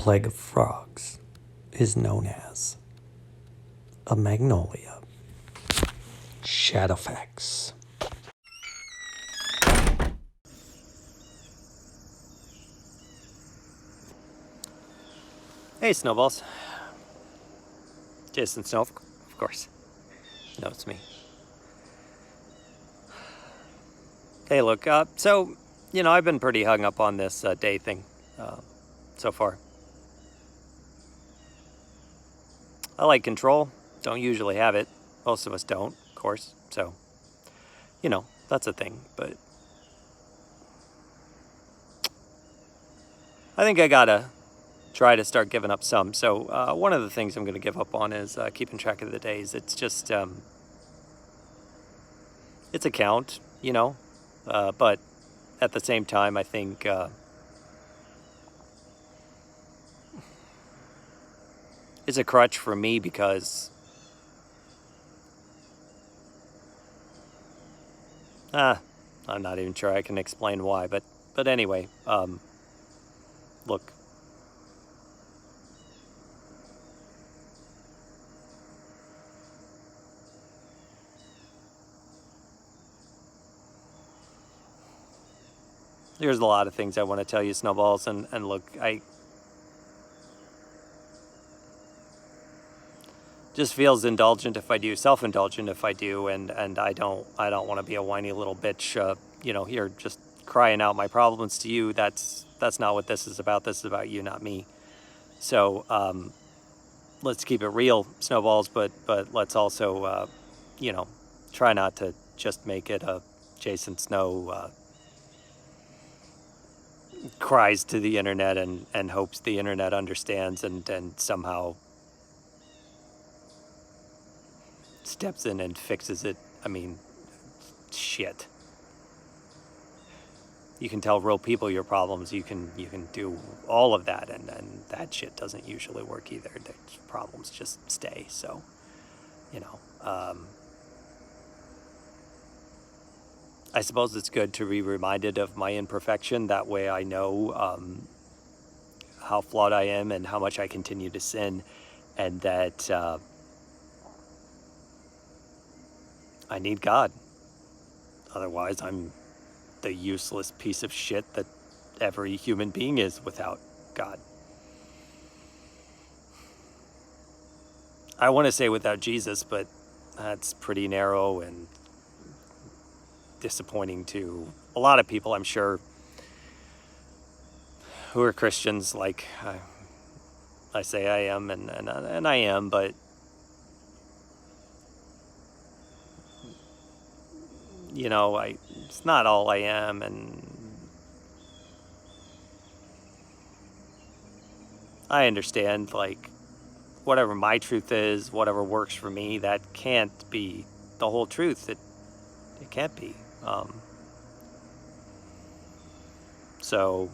plague of frogs is known as a magnolia. Shadowfax. Hey, Snowballs. Jason Snow, of course. No, it's me. Hey, look, so, I've been pretty hung up on this day thing so far. I like control. Don't usually have it. Most of us don't, of course. So, that's a thing. But I think I gotta try to start giving up some. So one of the things I'm going to give up on is keeping track of the days. It's just, it's a count, but at the same time, I think it's a crutch for me because I'm not even sure I can explain why, but anyway, look. There's a lot of things I want to tell you, Snowballs, and look, I just feels indulgent if I do, self-indulgent if I do, and I don't want to be a whiny little bitch, here just crying out my problems to you. That's not what this is about. This is about you, not me. So let's keep it real, Snowballs, but let's also try not to just make it a Jason Snow cries to the internet and hopes the internet understands and somehow steps in and fixes it. I mean, shit. You can tell real people your problems. You can do all of that, and that shit doesn't usually work either. The problems just stay. So, I suppose it's good to be reminded of my imperfection. That way I know how flawed I am and how much I continue to sin, and that I need God. Otherwise, I'm the useless piece of shit that every human being is without God. I want to say without Jesus, but that's pretty narrow and disappointing to a lot of people, I'm sure, who are Christians, like I say I am, and I am, but it's not all I am, and I understand, like, whatever my truth is, whatever works for me, that can't be the whole truth. It can't be. So,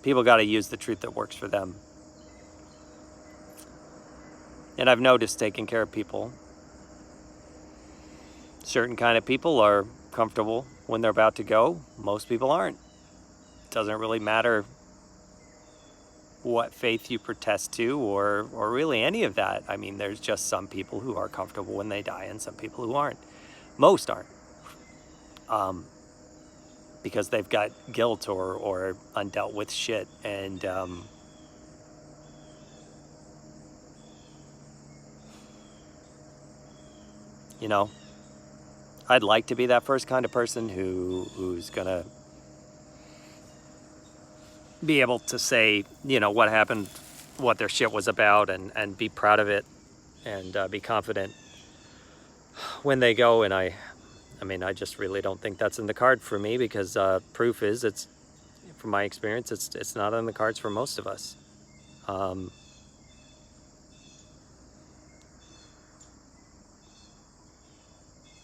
people got to use the truth that works for them. And I've noticed taking care of people, certain kind of people are comfortable when they're about to go. Most people aren't. It doesn't really matter what faith you protest to or really any of that. I mean, there's just some people who are comfortable when they die and some people who aren't. Most aren't. Because they've got guilt or undealt with shit. And I'd like to be that first kind of person who's gonna be able to say, what happened, what their shit was about, and be proud of it, and be confident when they go. And I just really don't think that's in the card for me, because proof is, it's, from my experience, it's not on the cards for most of us.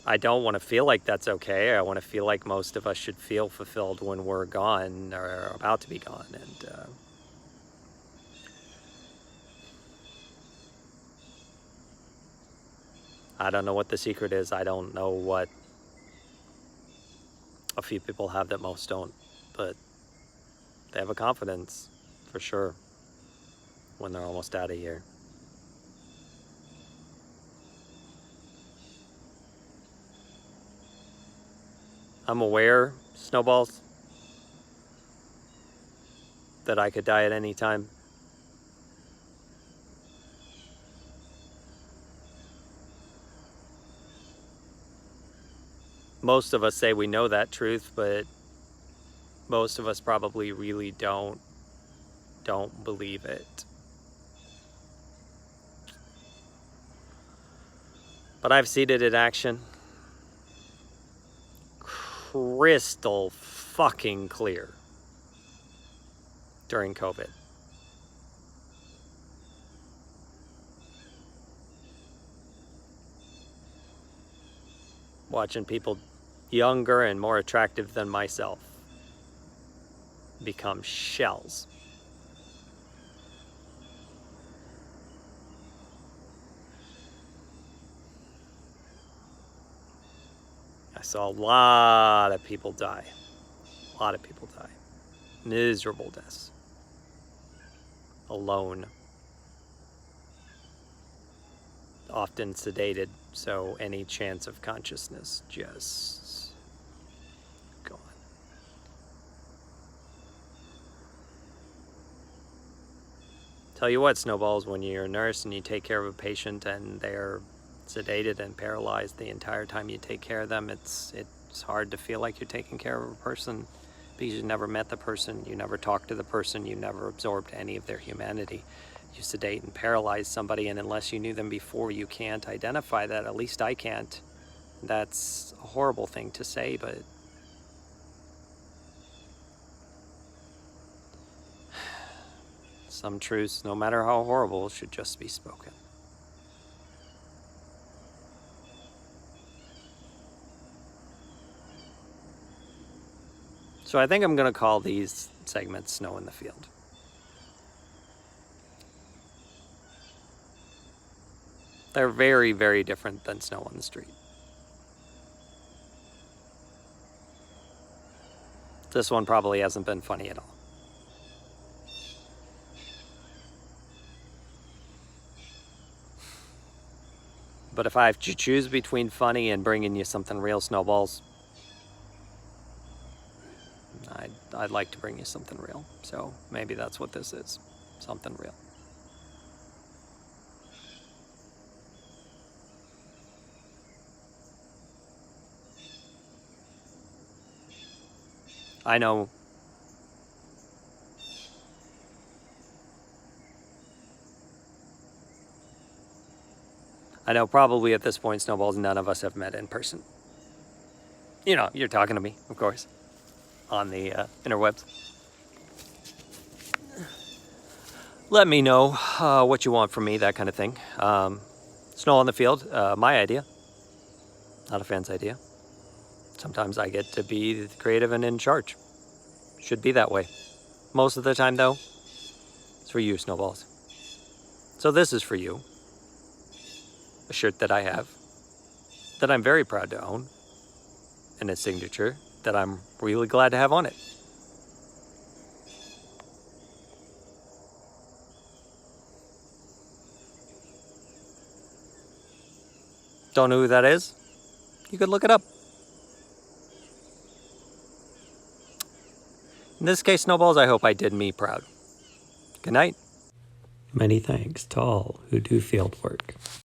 I don't want to feel like that's okay. I want to feel like most of us should feel fulfilled when we're gone or about to be gone. And I don't know what the secret is. I don't know what a few people have that most don't, but they have a confidence for sure, when they're almost out of here. I'm aware, Snowballs, that I could die at any time. Most of us say we know that truth, but most of us probably really don't believe it. But I've seen it in action. Crystal fucking clear during COVID. Watching people younger and more attractive than myself become shells. I saw a lot of people die. A lot of people die. Miserable deaths. Alone. Often sedated, so any chance of consciousness just gone. Tell you what, Snowballs, when you're a nurse and you take care of a patient and they're sedated and paralyzed the entire time you take care of them, it's hard to feel like you're taking care of a person because you never met the person, you never talked to the person, you never absorbed any of their humanity. You sedate and paralyze somebody, and unless you knew them before, you can't identify that. At least I can't. That's a horrible thing to say, but some truths, no matter how horrible, should just be spoken. So I think I'm going to call these segments Snow in the Field. They're very, very different than Snow on the Street. This one probably hasn't been funny at all. But if I have to choose between funny and bringing you something real, Snowballs, I'd like to bring you something real. So maybe that's what this is. Something real. I know probably at this point, Snowballs, none of us have met in person. You know, you're talking to me, of course, on the interwebs. Let me know what you want from me, that kind of thing. Snow on the Field, my idea. Not a fan's idea. Sometimes I get to be creative and in charge. Should be that way. Most of the time, though, it's for you, Snowballs. So this is for you. A shirt that I have, that I'm very proud to own, and a signature that I'm really glad to have on it. Don't know who that is? You could look it up. In this case, Snowballs, I hope I did me proud. Good night. Many thanks to all who do field work.